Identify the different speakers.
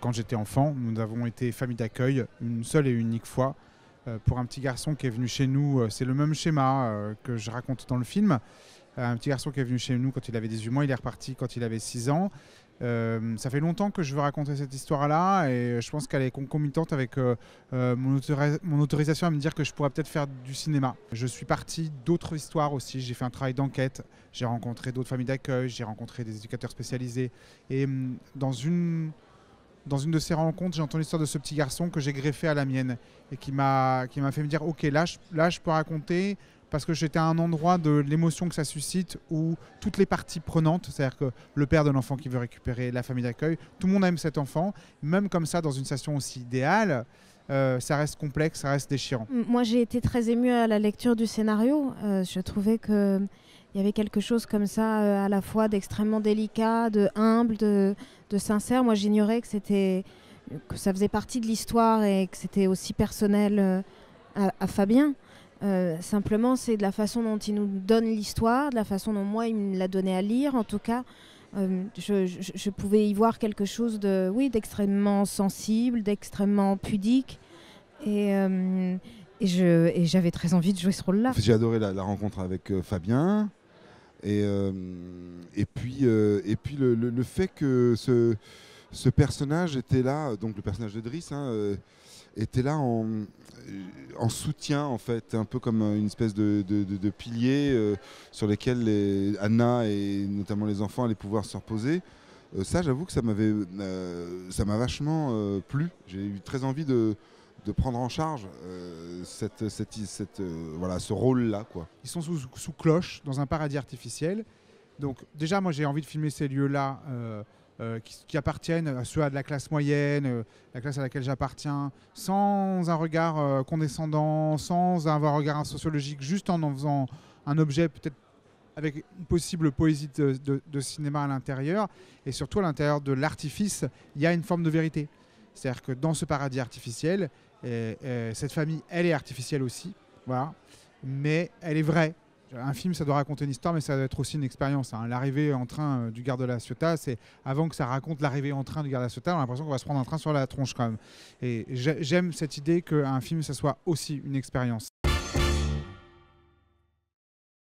Speaker 1: quand j'étais enfant. Nous avons été famille d'accueil une seule et unique fois pour un petit garçon qui est venu chez nous. C'est le même schéma que je raconte dans le film. Un petit garçon qui est venu chez nous quand il avait 18 mois, il est reparti quand il avait 6 ans. Ça fait longtemps que je veux raconter cette histoire-là et je pense qu'elle est concomitante avec mon autorisation à me dire que je pourrais peut-être faire du cinéma. Je suis parti d'autres histoires aussi, j'ai fait un travail d'enquête, j'ai rencontré d'autres familles d'accueil, j'ai rencontré des éducateurs spécialisés et dans une de ces rencontres, j'ai entendu l'histoire de ce petit garçon que j'ai greffé à la mienne et qui m'a fait me dire ok, là je peux raconter parce que j'étais à un endroit de l'émotion que ça suscite où toutes les parties prenantes, c'est-à-dire que le père de l'enfant qui veut récupérer la famille d'accueil, tout le monde aime cet enfant, même comme ça dans une situation aussi idéale, ça reste complexe, ça reste déchirant.
Speaker 2: Moi j'ai été très émue à la lecture du scénario, je trouvais qu'il y avait quelque chose comme ça à la fois d'extrêmement délicat, de humble, de sincère. Moi j'ignorais que ça faisait partie de l'histoire et que c'était aussi personnel à Fabien. Simplement, c'est de la façon dont il nous donne l'histoire, de la façon dont moi, il me l'a donné à lire. En tout cas, je pouvais y voir quelque chose d'extrêmement sensible, d'extrêmement pudique. Et j'avais très envie de jouer ce rôle-là.
Speaker 3: J'ai adoré la rencontre avec Fabien. Et puis le fait que ce personnage était là, donc le personnage de Driss, était là en soutien, en fait, un peu comme une espèce de pilier sur lesquels Anna et notamment les enfants allaient pouvoir se reposer. Ça, j'avoue que ça m'a vachement plu. J'ai eu très envie de prendre en charge ce rôle-là, quoi.
Speaker 1: Ils sont sous cloche, dans un paradis artificiel. Donc déjà, moi, j'ai envie de filmer ces lieux-là qui appartiennent à ceux de la classe moyenne, la classe à laquelle j'appartiens, sans un regard condescendant, sans un regard sociologique, juste en faisant un objet peut-être avec une possible poésie de cinéma à l'intérieur. Et surtout, à l'intérieur de l'artifice, il y a une forme de vérité. C'est-à-dire que dans ce paradis artificiel, cette famille, elle est artificielle aussi, voilà, mais elle est vraie. Un film, ça doit raconter une histoire, mais ça doit être aussi une expérience. L'arrivée en train du Gare de la Ciotat, c'est avant que ça raconte l'arrivée en train du Gare de la Ciotat, on a l'impression qu'on va se prendre un train sur la tronche quand même. Et j'aime cette idée qu'un film, ça soit aussi une expérience.